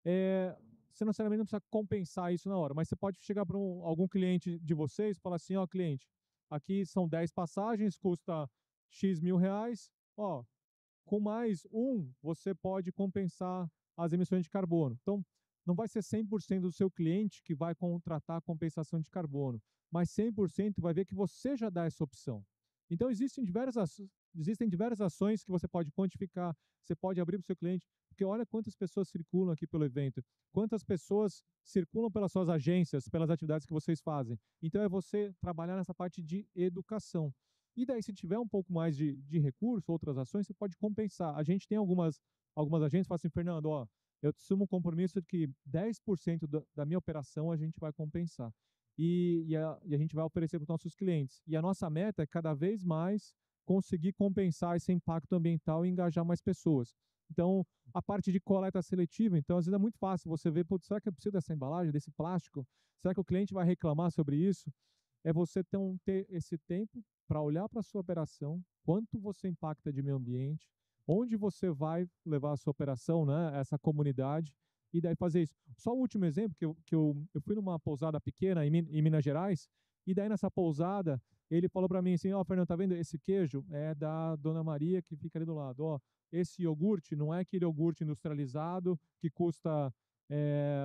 você não necessariamente não precisa compensar isso na hora, mas você pode chegar para algum cliente de vocês e falar assim, ó, cliente, aqui são 10 passagens, custa X mil reais, ó, com mais você pode compensar as emissões de carbono. Então, não vai ser 100% do seu cliente que vai contratar a compensação de carbono, mas 100% vai ver que você já dá essa opção. Então, existem diversas ações que você pode quantificar, você pode abrir para o seu cliente, porque olha quantas pessoas circulam aqui pelo evento, quantas pessoas circulam pelas suas agências, pelas atividades que vocês fazem. Então, é você trabalhar nessa parte de educação. E daí, se tiver um pouco mais de recurso, outras ações, você pode compensar. A gente tem algumas agências que falam assim, Fernando, ó, eu assumo o compromisso de que 10% da minha operação a gente vai compensar. E a gente vai oferecer para os nossos clientes. E a nossa meta é cada vez mais conseguir compensar esse impacto ambiental e engajar mais pessoas. Então, a parte de coleta seletiva, então, às vezes é muito fácil você ver, putz, será que eu preciso dessa embalagem, desse plástico? Será que o cliente vai reclamar sobre isso? É você ter esse tempo para olhar para a sua operação, quanto você impacta de meio ambiente, onde você vai levar a sua operação, né, essa comunidade, e daí fazer isso. Só o último exemplo, eu fui numa pousada pequena em Minas Gerais, e daí nessa pousada, ele falou para mim assim, ó, Fernando, tá vendo esse queijo? É da Dona Maria, que fica ali do lado. Ó, esse iogurte não é aquele iogurte industrializado que custa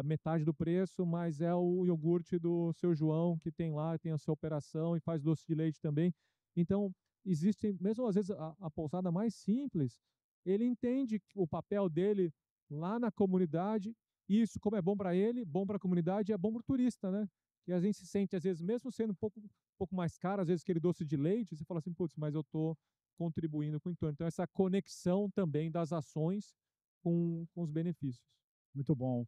metade do preço, mas é o iogurte do seu João, que tem lá, tem a sua operação e faz doce de leite também. Então, existem, mesmo às vezes a pousada mais simples, ele entende o papel dele lá na comunidade, e isso, como é bom para ele, bom para a comunidade, é bom para o turista, né? E a gente se sente, às vezes, mesmo sendo um pouco mais caro, às vezes aquele doce de leite, você fala assim, putz, mas eu estou contribuindo com o entorno. Então, essa conexão também das ações com os benefícios. Muito bom.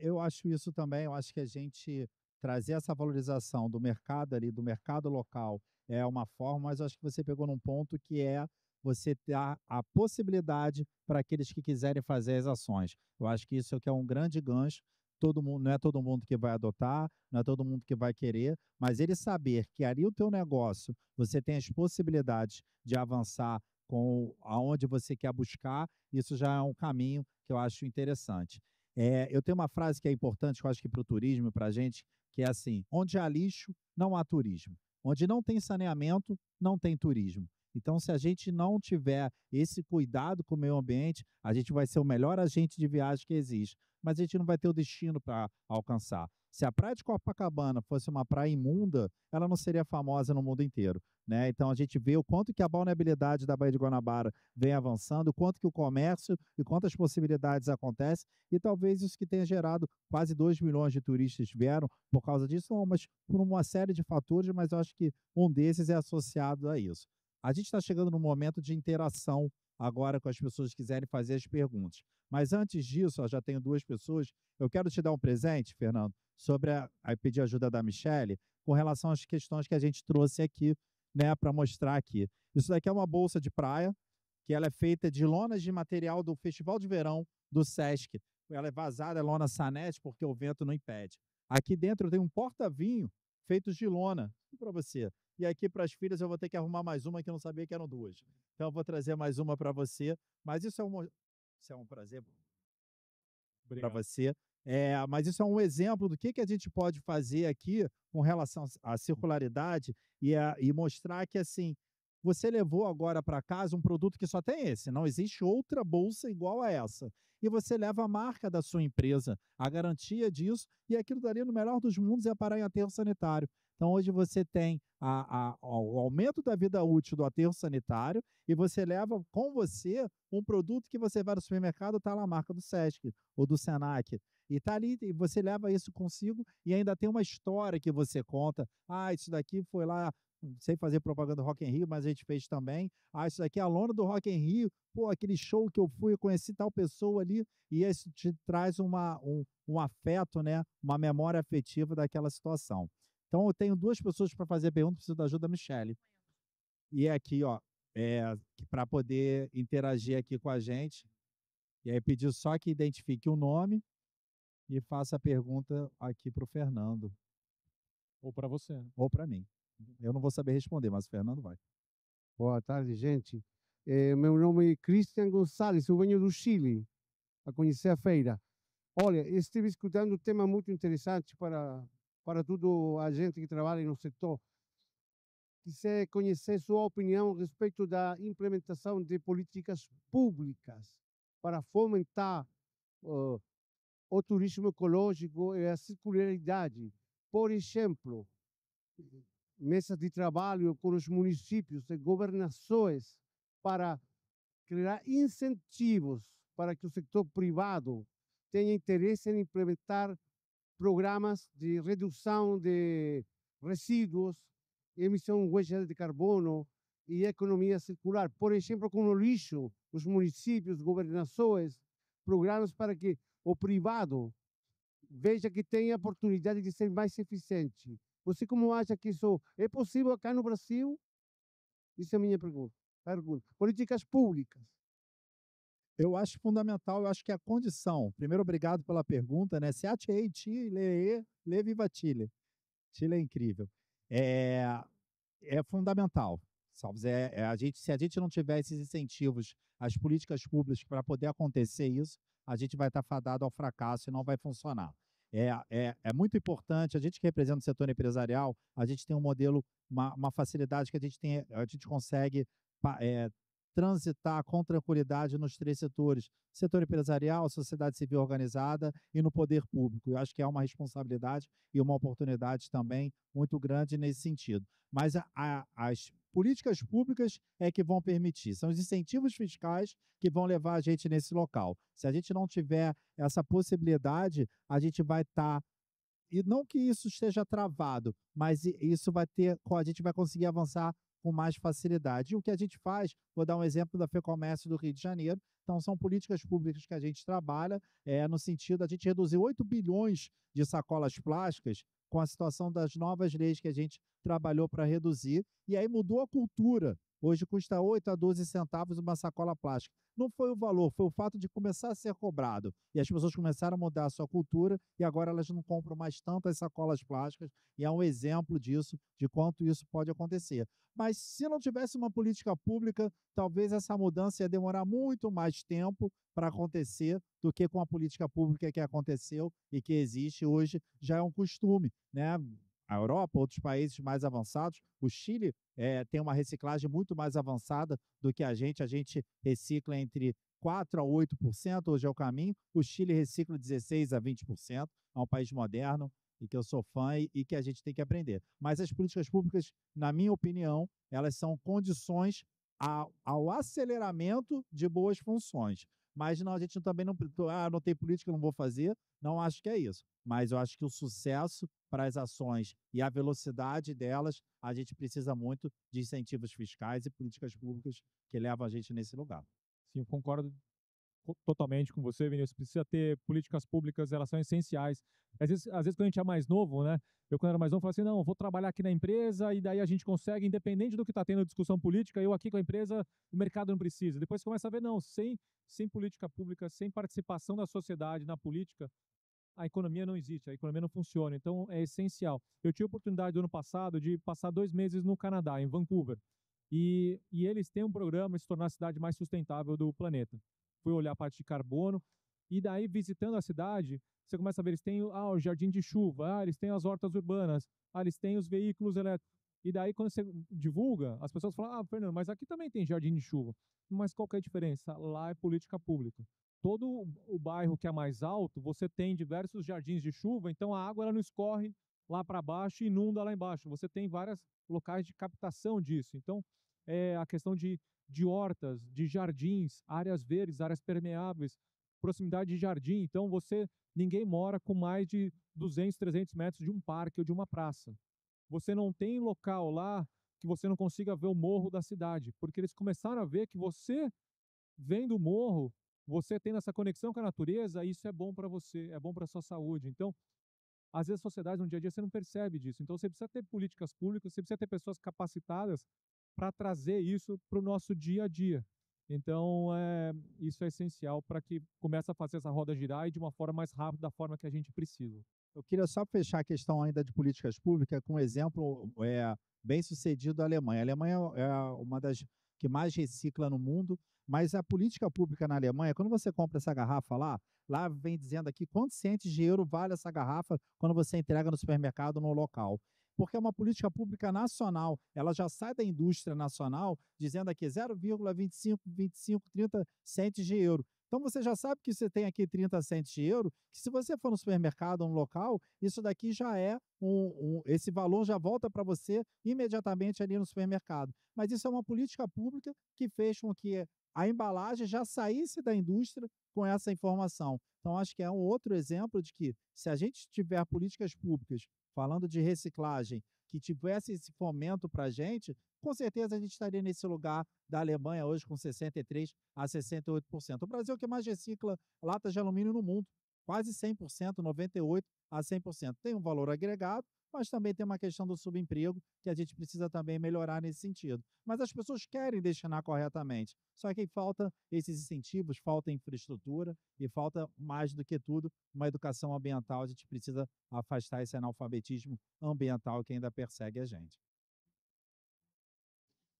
Eu acho isso também, eu acho que a gente trazer essa valorização do mercado ali, do mercado local, é uma forma, mas eu acho que você pegou num ponto que é você dá a possibilidade para aqueles que quiserem fazer as ações. Eu acho que isso é que é um grande gancho. Todo mundo, não é todo mundo que vai adotar, não é todo mundo que vai querer, mas ele saber que ali o teu negócio, você tem as possibilidades de avançar com aonde você quer buscar, isso já é um caminho que eu acho interessante. Eu tenho uma frase que é importante, que eu acho que para o turismo, para a gente, que é assim: onde há lixo, não há turismo. Onde não tem saneamento, não tem turismo. Então, se a gente não tiver esse cuidado com o meio ambiente, a gente vai ser o melhor agente de viagem que existe, mas a gente não vai ter o destino para alcançar. Se a praia de Copacabana fosse uma praia imunda, ela não seria famosa no mundo inteiro, né? Então a gente vê o quanto que a vulnerabilidade da Baía de Guanabara vem avançando, o quanto que o comércio e quantas possibilidades acontecem, e talvez isso que tenha gerado quase 2 milhões de turistas vieram por causa disso, não, mas por uma série de fatores, mas eu acho que um desses é associado a isso. A gente está chegando num momento de interação agora com as pessoas que quiserem fazer as perguntas. Mas antes disso, ó, já tenho 2 pessoas. Eu quero te dar um presente, Fernando, sobre a pedir ajuda da Michele, com relação às questões que a gente trouxe aqui, né, para mostrar aqui. Isso daqui é uma bolsa de praia, que ela é feita de lonas de material do Festival de Verão do Sesc. Ela é vazada, é lona Sanete, porque o vento não impede. Aqui dentro tem um porta-vinho feito de lona, para você. E aqui para as filhas eu vou ter que arrumar mais uma, que eu não sabia que eram 2. Então eu vou trazer mais uma para você. Mas isso é um prazer para Obrigado. você. Mas isso é um exemplo do que a gente pode fazer aqui com relação à circularidade e mostrar que, assim, você levou agora para casa um produto que só tem esse, não existe outra bolsa igual a essa. E você leva a marca da sua empresa, a garantia disso, e aquilo dali, no melhor dos mundos, é parar em aterro sanitário. Então, hoje você tem o aumento da vida útil do aterro sanitário e você leva com você um produto que você vai no supermercado, está lá a marca do Sesc ou do Senac. E tá ali, e você leva isso consigo e ainda tem uma história que você conta. Ah, isso daqui foi lá, sem fazer propaganda do Rock in Rio, mas a gente fez também. Ah, isso daqui é a lona do Rock in Rio. Pô, aquele show que eu fui, eu conheci tal pessoa ali. E isso te traz um afeto, né? Uma memória afetiva daquela situação. Então, eu tenho 2 pessoas para fazer pergunta, preciso da ajuda da Michele. E é aqui, ó, para poder interagir aqui com a gente. E aí pedir só que identifique o nome e faça a pergunta aqui para o Fernando, Ou para você, né? ou para mim. Eu não vou saber responder, mas o Fernando vai. Boa tarde, gente. Meu nome é Christian Gonçalves, eu venho do Chile a conhecer a feira. Olha, estive escutando um tema muito interessante para toda a gente que trabalha no setor. Quisera conhecer sua opinião a respeito da implementação de políticas públicas para fomentar o turismo ecológico e a circularidade. Por exemplo, mesas de trabalho com os municípios e governações para criar incentivos para que o setor privado tenha interesse em implementar programas de redução de resíduos, emissão de huellas de carbono e economia circular. Por exemplo, com o lixo, os municípios, governações, programas para que o privado veja que tem a oportunidade de ser mais eficiente. Você como acha que isso é possível acá no Brasil? Essa é a minha pergunta. Políticas públicas. Eu acho fundamental, eu acho que a condição. Primeiro, obrigado pela pergunta, né? Se achei Chile, le viva Chile. Chile é incrível. É, é fundamental. Salves, se a gente não tiver esses incentivos, as políticas públicas para poder acontecer isso, a gente vai estar fadado ao fracasso e não vai funcionar. É muito importante, a gente que representa o setor empresarial, a gente tem um modelo, uma facilidade que a gente consegue transitar com tranquilidade nos 3 setores: setor empresarial, sociedade civil organizada e no poder público. Eu acho que é uma responsabilidade e uma oportunidade também muito grande nesse sentido. Mas as políticas públicas é que vão permitir, são os incentivos fiscais que vão levar a gente nesse local. Se a gente não tiver essa possibilidade, a gente vai estar e não que isso esteja travado, mas isso a gente vai conseguir avançar com mais facilidade. E o que a gente faz, vou dar um exemplo da FEComércio do Rio de Janeiro, então são políticas públicas que a gente trabalha, no sentido, a gente reduziu 8 bilhões de sacolas plásticas com a situação das novas leis que a gente trabalhou para reduzir, e aí mudou a cultura Hoje custa 8 a 12 centavos uma sacola plástica. Não foi o valor, foi o fato de começar a ser cobrado. E as pessoas começaram a mudar a sua cultura e agora elas não compram mais tantas sacolas plásticas e é um exemplo disso, de quanto isso pode acontecer. Mas se não tivesse uma política pública, talvez essa mudança ia demorar muito mais tempo para acontecer do que com a política pública que aconteceu e que existe hoje, já é um costume, né? A Europa, outros países mais avançados, o Chile tem uma reciclagem muito mais avançada do que a gente recicla entre 4 a 8%, hoje é o caminho, o Chile recicla 16 a 20%, é um país moderno e que eu sou fã e que a gente tem que aprender. Mas as políticas públicas, na minha opinião, elas são condições ao aceleramento de boas funções. Mas não, a gente também não tem política, não vou fazer, não acho que é isso. Mas eu acho que o sucesso para as ações e a velocidade delas, a gente precisa muito de incentivos fiscais e políticas públicas que levam a gente nesse lugar. Sim, eu concordo totalmente com você, Vinícius. Precisa ter políticas públicas, elas são essenciais. Às vezes quando a gente é mais novo, né? Eu, quando era mais novo, falava assim: não, eu vou trabalhar aqui na empresa e daí a gente consegue, independente do que está tendo discussão política, eu aqui com a empresa, o mercado não precisa. Depois começa a ver, não, sem política pública, sem participação da sociedade na política, a economia não existe, a economia não funciona. Então, é essencial. Eu tive a oportunidade, do ano passado, de passar 2 meses no Canadá, em Vancouver. E eles têm um programa de se tornar a cidade mais sustentável do planeta. Fui olhar a parte de carbono, e daí, visitando a cidade, você começa a ver, eles têm o jardim de chuva, eles têm as hortas urbanas, eles têm os veículos elétricos. E daí, quando você divulga, as pessoas falam: Fernando, mas aqui também tem jardim de chuva. Mas qual que é a diferença? Lá é política pública. Todo o bairro que é mais alto, você tem diversos jardins de chuva, então a água ela não escorre lá para baixo e inunda lá embaixo. Você tem vários locais de captação disso. Então, a questão de hortas, de jardins, áreas verdes, áreas permeáveis, proximidade de jardim. Então, ninguém mora com mais de 200, 300 metros de um parque ou de uma praça. Você não tem local lá que você não consiga ver o morro da cidade, porque eles começaram a ver que você, vendo o morro, você tendo essa conexão com a natureza, isso é bom para você, é bom para a sua saúde. Então, às vezes, a sociedade, no dia a dia, você não percebe disso. Então, você precisa ter políticas públicas, você precisa ter pessoas capacitadas para trazer isso para o nosso dia a dia. Então, isso é essencial para que comece a fazer essa roda girar e de uma forma mais rápida, da forma que a gente precisa. Eu queria só fechar a questão ainda de políticas públicas com um exemplo bem sucedido da Alemanha. A Alemanha é uma das que mais recicla no mundo, mas a política pública na Alemanha, quando você compra essa garrafa lá vem dizendo aqui quantos centos de euro vale essa garrafa quando você entrega no supermercado no local. Porque é uma política pública nacional, ela já sai da indústria nacional dizendo aqui 0,25, 30 centos de euro. Então você já sabe que você tem aqui 30 centos de euro, que se você for no supermercado ou no local, isso daqui já é esse valor já volta para você imediatamente ali no supermercado. Mas isso é uma política pública que fez com que a embalagem já saísse da indústria com essa informação. Então, acho que é um outro exemplo de que, se a gente tiver políticas públicas falando de reciclagem, que tivesse esse fomento para a gente, com certeza a gente estaria nesse lugar da Alemanha hoje com 63% a 68%. O Brasil é o que mais recicla latas de alumínio no mundo, quase 100%, 98% a 100%. Tem um valor agregado, mas também tem uma questão do subemprego que a gente precisa também melhorar nesse sentido. Mas as pessoas querem destinar corretamente, só que falta esses incentivos, falta infraestrutura e falta, mais do que tudo, uma educação ambiental. A gente precisa afastar esse analfabetismo ambiental que ainda persegue a gente.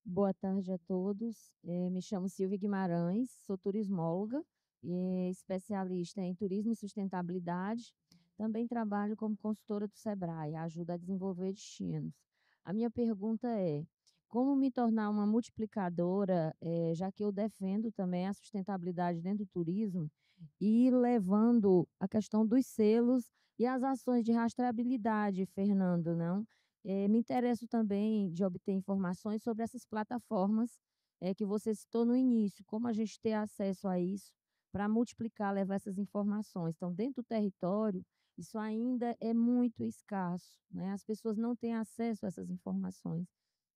Boa tarde a todos. Me chamo Silvia Guimarães, sou turismóloga e especialista em turismo e sustentabilidade. Também trabalho como consultora do Sebrae, ajuda a desenvolver destinos. A minha pergunta é: como me tornar uma multiplicadora, já que eu defendo também a sustentabilidade dentro do turismo e levando a questão dos selos e as ações de rastreabilidade, Fernando, não? Me interesso também de obter informações sobre essas plataformas que você citou no início, como a gente ter acesso a isso para multiplicar, levar essas informações. Então, dentro do território, isso ainda é muito escasso, né? As pessoas não têm acesso a essas informações.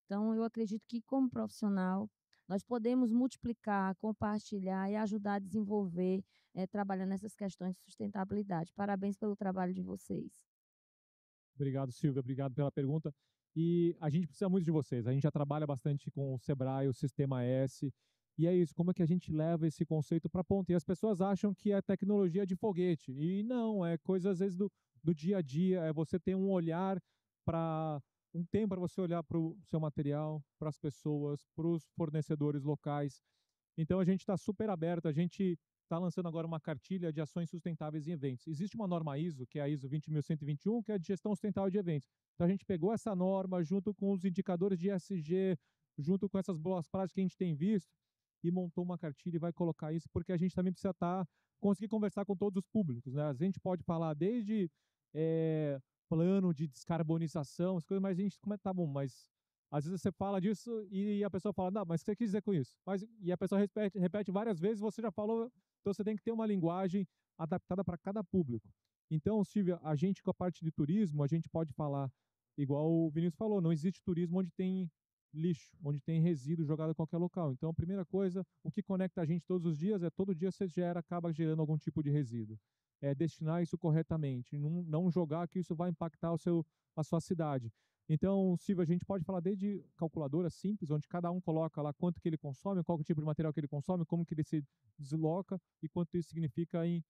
Então, eu acredito que, como profissional, nós podemos multiplicar, compartilhar e ajudar a desenvolver, trabalhando nessas questões de sustentabilidade. Parabéns pelo trabalho de vocês. Obrigado, Silvia. Obrigado pela pergunta. E a gente precisa muito de vocês. A gente já trabalha bastante com o Sebrae, o Sistema S. E é isso, como é que a gente leva esse conceito para a ponta? E as pessoas acham que é tecnologia de foguete. E não, é coisa às vezes do dia a dia. É você ter um olhar para um tempo para você olhar para o seu material, para as pessoas, para os fornecedores locais. Então a gente está super aberto, a gente está lançando agora uma cartilha de ações sustentáveis em eventos. Existe uma norma ISO, que é a ISO 20121, que é de gestão sustentável de eventos. Então a gente pegou essa norma junto com os indicadores de ESG, junto com essas boas práticas que a gente tem visto, e montou uma cartilha e vai colocar isso, porque a gente também precisa conseguir conversar com todos os públicos, né? A gente pode falar desde plano de descarbonização, as coisas, mas a gente, como é, tá bom, mas às vezes você fala disso e a pessoa fala, não, mas o que você quis dizer com isso? E a pessoa repete várias vezes, você já falou, então você tem que ter uma linguagem adaptada para cada público. Então, Silvia, a gente com a parte de turismo, a gente pode falar, igual o Vinícius falou, não existe turismo onde tem lixo, onde tem resíduo jogado em qualquer local. Então, a primeira coisa, o que conecta a gente todos os dias é todo dia você acaba gerando algum tipo de resíduo. É destinar isso corretamente, não jogar que isso vai impactar a sua cidade. Então, Silvio, a gente pode falar desde calculadora simples, onde cada um coloca lá quanto que ele consome, qual é o tipo de material que ele consome, como que ele se desloca e quanto isso significa em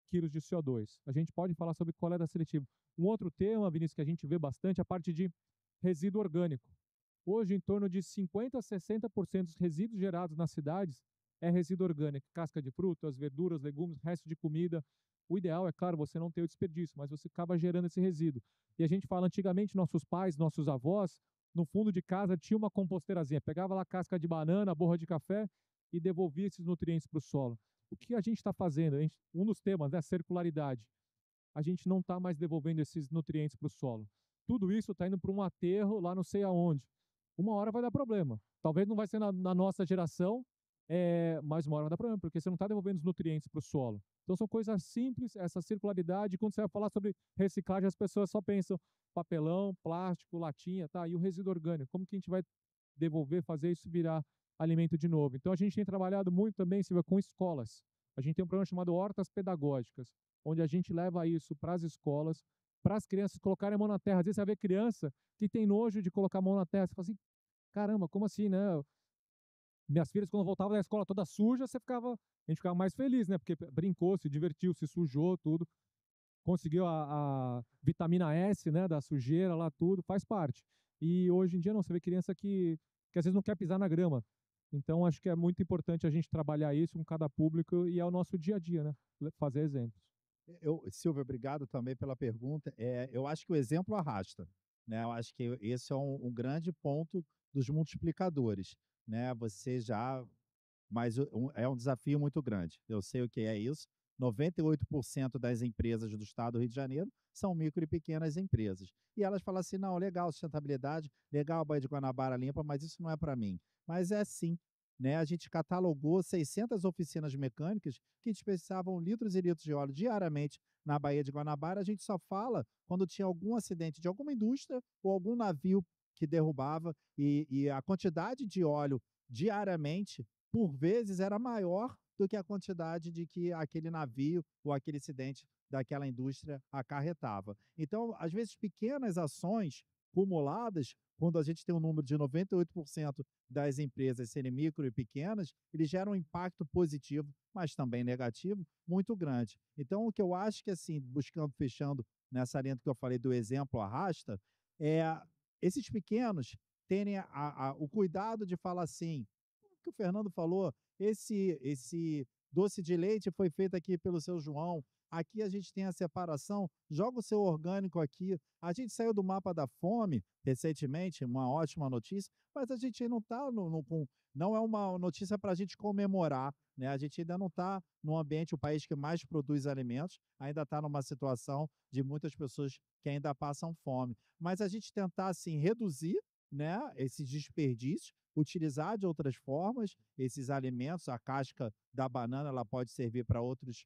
quilos de CO2. A gente pode falar sobre coleta seletiva. Um outro tema, Vinícius, que a gente vê bastante é a parte de resíduo orgânico. Hoje, em torno de 50% a 60% dos resíduos gerados nas cidades é resíduo orgânico, casca de frutas, verduras, legumes, resto de comida. O ideal é, claro, você não ter o desperdício, mas você acaba gerando esse resíduo. E a gente fala, antigamente, nossos pais, nossos avós, no fundo de casa tinha uma composteirazinha, pegava lá casca de banana, borra de café e devolvia esses nutrientes para o solo. O que a gente está fazendo? Um dos temas, né, circularidade. A gente não está mais devolvendo esses nutrientes para o solo. Tudo isso está indo para um aterro lá não sei aonde. Uma hora vai dar problema. Talvez não vai ser na nossa geração, mas uma hora vai dar problema, porque você não está devolvendo os nutrientes para o solo. Então são coisas simples, essa circularidade. Quando você vai falar sobre reciclagem, as pessoas só pensam papelão, plástico, latinha, tá? E o resíduo orgânico, como que a gente vai devolver, fazer isso virar alimento de novo? Então a gente tem trabalhado muito também, Silvia, com escolas. A gente tem um programa chamado Hortas Pedagógicas, onde a gente leva isso para as escolas, para as crianças colocarem a mão na terra. Às vezes você vê criança que tem nojo de colocar a mão na terra. Você fala assim, caramba, como assim, né? Minhas filhas, quando voltavam da escola toda suja, a gente ficava mais feliz, né? Porque brincou, se divertiu, se sujou, tudo. Conseguiu a vitamina S, né? Da sujeira lá, tudo, faz parte. E hoje em dia não, você vê criança que às vezes não quer pisar na grama. Então, acho que é muito importante a gente trabalhar isso com cada público e é o nosso dia a dia, né? Fazer exemplos. Silvio, obrigado também pela pergunta. Eu acho que o exemplo arrasta, né? Eu acho que esse é um grande ponto dos multiplicadores, né? Mas é um desafio muito grande. Eu sei o que é isso. 98% das empresas do estado do Rio de Janeiro são micro e pequenas empresas. E elas falam assim, não, legal, sustentabilidade, legal a Baía de Guanabara limpa, mas isso não é para mim. Mas é sim, né? A gente catalogou 600 oficinas mecânicas que dispensavam litros e litros de óleo diariamente na Baía de Guanabara. A gente só fala quando tinha algum acidente de alguma indústria ou algum navio que derrubava e a quantidade de óleo diariamente, por vezes, era maior do que a quantidade de que aquele navio ou aquele acidente daquela indústria acarretava. Então, às vezes, pequenas ações cumuladas, quando a gente tem um número de 98% das empresas serem micro e pequenas, eles geram um impacto positivo, mas também negativo, muito grande. Então, o que eu acho que, assim, fechando nessa linha que eu falei do exemplo arrasta, é esses pequenos terem o cuidado de falar assim, o que o Fernando falou, esse doce de leite foi feito aqui pelo seu João, aqui a gente tem a separação, joga o seu orgânico aqui. A gente saiu do mapa da fome recentemente, uma ótima notícia, mas a gente não está não é uma notícia para a gente comemorar, né? A gente ainda não está no ambiente, o país que mais produz alimentos, ainda está numa situação de muitas pessoas que ainda passam fome. Mas a gente tentar, assim, reduzir, né, esses desperdícios, utilizar de outras formas esses alimentos, a casca da banana ela pode servir para outros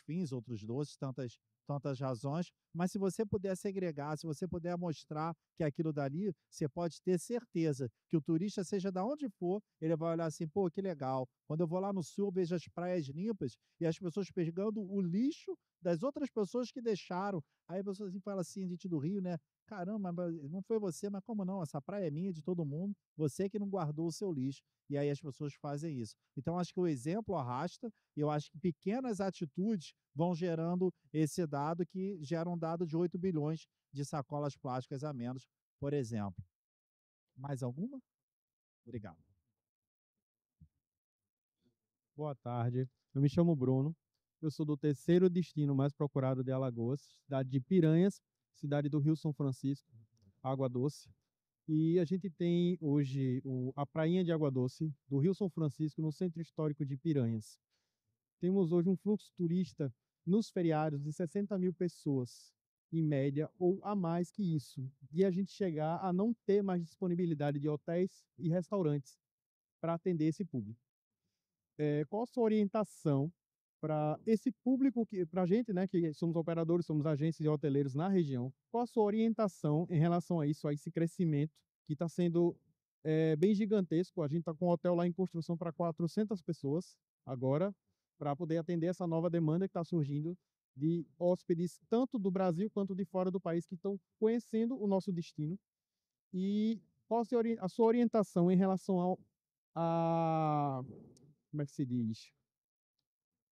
fins, outros doces, tantas razões, mas se você puder segregar, se você puder mostrar que aquilo dali, você pode ter certeza que o turista, seja de onde for, ele vai olhar assim, pô, que legal. Quando eu vou lá no sul, eu vejo as praias limpas e as pessoas pegando o lixo das outras pessoas que deixaram. Aí a pessoa assim, fala assim, gente do Rio, né? caramba, mas não foi você, mas como não? Essa praia é minha, de todo mundo, você que não guardou o seu lixo. E aí as pessoas fazem isso. Então, acho que o exemplo arrasta, e eu acho que pequenas atitudes vão gerando esse dado que gera um dado de 8 bilhões de sacolas plásticas a menos, por exemplo. Mais alguma? Obrigado. Boa tarde, eu me chamo Bruno, eu sou do terceiro destino mais procurado de Alagoas, cidade de Piranhas, cidade do Rio São Francisco, Água Doce. E a gente tem hoje a prainha de Água Doce do Rio São Francisco, no centro histórico de Piranhas. Temos hoje um fluxo turista nos feriados de 60 mil pessoas, em média, ou a mais que isso. E a gente chegar a não ter mais disponibilidade de hotéis e restaurantes para atender esse público. Qual a sua orientação para esse público, para a gente, né, que somos operadores, somos agências e hoteleiros na região, qual a sua orientação em relação a isso, a esse crescimento que está sendo bem gigantesco? A gente está com um hotel lá em construção para 400 pessoas agora, para poder atender essa nova demanda que está surgindo de hóspedes, tanto do Brasil quanto de fora do país, que estão conhecendo o nosso destino. E qual a sua orientação em relação como é que se diz?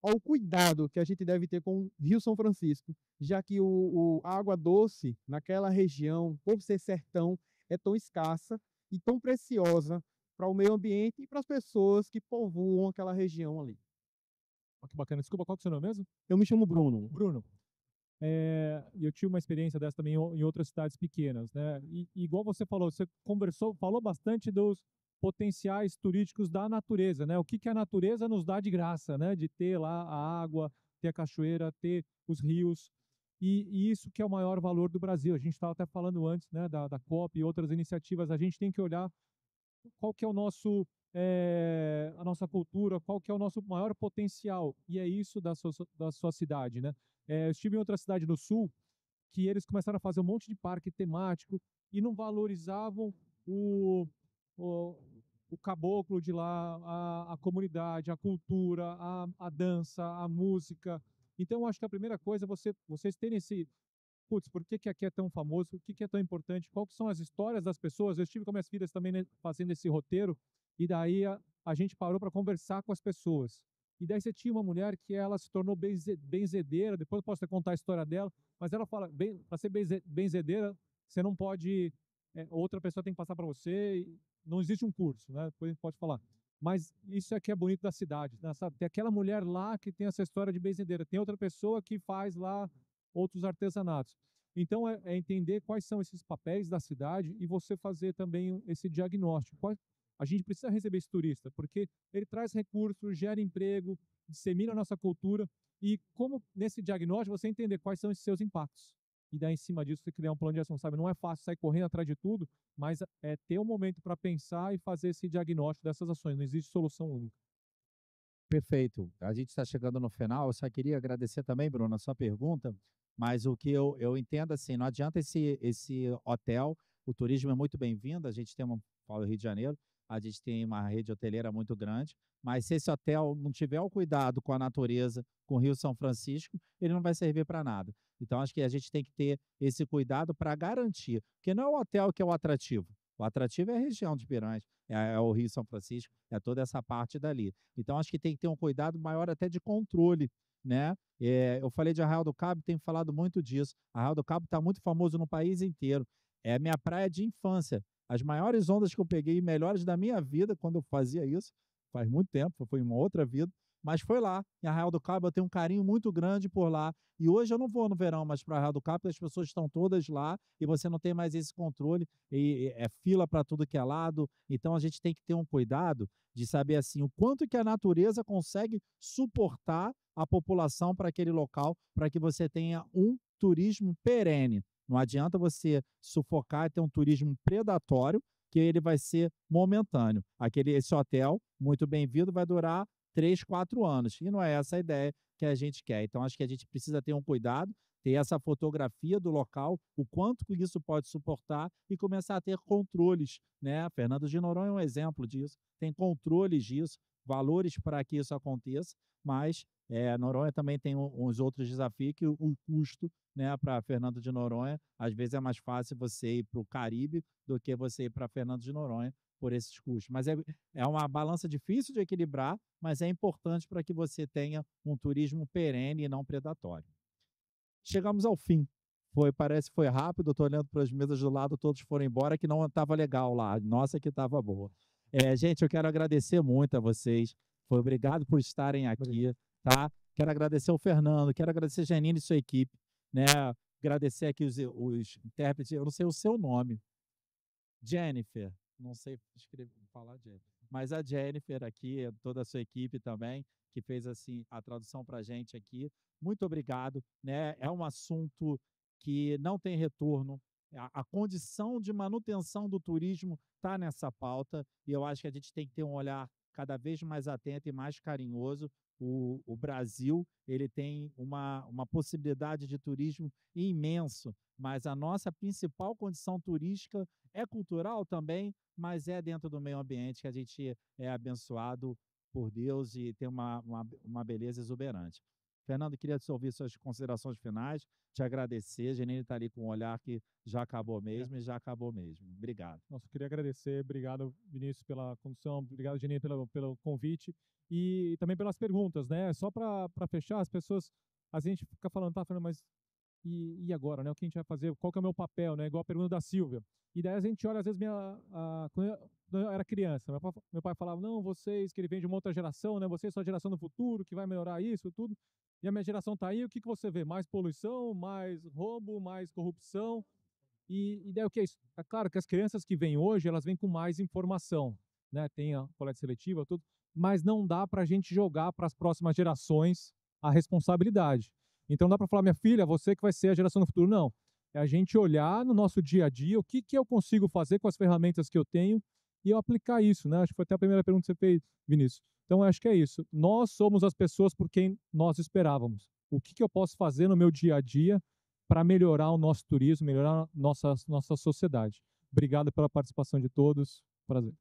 Ao cuidado que a gente deve ter com o Rio São Francisco, já que a água doce naquela região, por ser sertão, é tão escassa e tão preciosa para o meio ambiente e para as pessoas que povoam aquela região ali. Que bacana. Desculpa, qual que é o seu nome mesmo? Eu me chamo Bruno. Bruno. Eu tive uma experiência dessa também em outras cidades pequenas, né? E igual você falou, você falou bastante dos potenciais turísticos da natureza, né? O que a natureza nos dá de graça, né? De ter lá a água, ter a cachoeira, ter os rios. E isso que é o maior valor do Brasil. A gente estava até falando antes, né? Da COP e outras iniciativas. A gente tem que olhar qual que é a nossa cultura, qual que é o nosso maior potencial. E é isso da sua cidade, né? Eu estive em outra cidade no sul, que eles começaram a fazer um monte de parque temático e não valorizavam o caboclo de lá, a comunidade, a cultura, a dança, a música. Então, eu acho que a primeira coisa é vocês terem putz, por que aqui é tão famoso? O que é tão importante? Quais são as histórias das pessoas? Eu estive com minhas filhas também, né, fazendo esse roteiro, e daí a gente parou para conversar com as pessoas. E daí você tinha uma mulher que ela se tornou benzedeira, depois eu posso te contar a história dela, mas ela fala, para ser benzedeira, você não pode, outra pessoa tem que passar para você, não existe um curso, né? Depois a gente pode falar. Mas isso é que é bonito da cidade, né? Sabe? Tem aquela mulher lá que tem essa história de benzedeira, tem outra pessoa que faz lá outros artesanatos. Então, é entender quais são esses papéis da cidade e você fazer também esse diagnóstico. A gente precisa receber esse turista, porque ele traz recursos, gera emprego, dissemina a nossa cultura, e como nesse diagnóstico você entender quais são esses seus impactos. E daí, em cima disso, você criar um plano de ação, sabe? Não é fácil sair correndo atrás de tudo, mas é ter um momento para pensar e fazer esse diagnóstico dessas ações. Não existe solução única. Perfeito. A gente está chegando no final. Eu só queria agradecer também, Bruno, a sua pergunta, mas o que eu entendo assim, não adianta esse hotel, o turismo é muito bem-vindo, a gente tem falo Rio de Janeiro, a gente tem uma rede hoteleira muito grande, mas se esse hotel não tiver o cuidado com a natureza, com o Rio São Francisco, ele não vai servir para nada. Então, acho que a gente tem que ter esse cuidado para garantir, porque não é o hotel que é o atrativo. O atrativo é a região de Piranhas, é o Rio São Francisco, é toda essa parte dali. Então, acho que tem que ter um cuidado maior até de controle, né? Eu falei de Arraial do Cabo, tenho falado muito disso. Arraial do Cabo está muito famoso no país inteiro. É a minha praia de infância. As maiores ondas que eu peguei, melhores da minha vida, quando eu fazia isso, faz muito tempo, foi em uma outra vida, mas foi lá, em Arraial do Cabo, eu tenho um carinho muito grande por lá, e hoje eu não vou no verão mais para Arraial do Cabo, porque as pessoas estão todas lá, e você não tem mais esse controle, e é fila para tudo que é lado, então a gente tem que ter um cuidado de saber assim, o quanto que a natureza consegue suportar a população para aquele local, para que você tenha um turismo perene. Não adianta você sufocar e ter um turismo predatório, que ele vai ser momentâneo. Esse hotel, muito bem-vindo, vai durar 3, 4 anos. E não é essa a ideia que a gente quer. Então, acho que a gente precisa ter um cuidado, ter essa fotografia do local, o quanto que isso pode suportar e começar a ter controles, né? Fernando de Noronha é um exemplo disso. Tem controles disso, valores para que isso aconteça, mas Noronha também tem uns outros desafios que o custo, né, para Fernando de Noronha, às vezes é mais fácil você ir para o Caribe do que você ir para Fernando de Noronha por esses custos. Mas é uma balança difícil de equilibrar, mas é importante para que você tenha um turismo perene e não predatório. Chegamos ao fim. Parece que foi rápido, estou olhando para as mesas do lado, todos foram embora, que não estava legal lá. Nossa, que estava boa. Gente, eu quero agradecer muito a vocês. Obrigado por estarem aqui, tá? Quero agradecer ao Fernando, quero agradecer a Janine e sua equipe, né? Agradecer aqui os intérpretes, eu não sei o seu nome. Jennifer, não sei falar Jennifer, mas a Jennifer aqui, toda a sua equipe também, que fez assim a tradução para a gente aqui. Muito obrigado, né? É um assunto que não tem retorno. A condição de manutenção do turismo está nessa pauta e eu acho que a gente tem que ter um olhar cada vez mais atento e mais carinhoso. O Brasil ele tem uma possibilidade de turismo imenso, mas a nossa principal condição turística é cultural também, mas é dentro do meio ambiente que a gente é abençoado por Deus e tem uma beleza exuberante. Fernando, queria te ouvir suas considerações finais, te agradecer. Janine está ali com um olhar que já acabou mesmo e já acabou mesmo. Obrigado. Nossa, eu queria agradecer. Obrigado, Vinícius, pela condução. Obrigado, Janine, pelo convite e também pelas perguntas, né? Só para fechar, as pessoas, a gente fica falando, mas e agora, né? O que a gente vai fazer? Qual que é o meu papel, né? Igual a pergunta da Silvia. E daí a gente olha, às vezes, quando eu era criança, meu pai falava, não, vocês, que ele vem de uma outra geração, né? Vocês são a geração do futuro, que vai melhorar isso, tudo. E a minha geração está aí, o que você vê? Mais poluição, mais roubo, mais corrupção. E daí o que é isso? É claro que as crianças que vêm hoje, elas vêm com mais informação, né? Tem a coleta seletiva, tudo, mas não dá para a gente jogar para as próximas gerações a responsabilidade. Então não dá para falar, minha filha, você que vai ser a geração do futuro. Não. É a gente olhar no nosso dia a dia o que eu consigo fazer com as ferramentas que eu tenho e eu aplicar isso, né? Acho que foi até a primeira pergunta que você fez, Vinícius. Então, acho que é isso. Nós somos as pessoas por quem nós esperávamos. O que eu posso fazer no meu dia a dia para melhorar o nosso turismo, melhorar a nossa sociedade. Obrigado pela participação de todos. Prazer.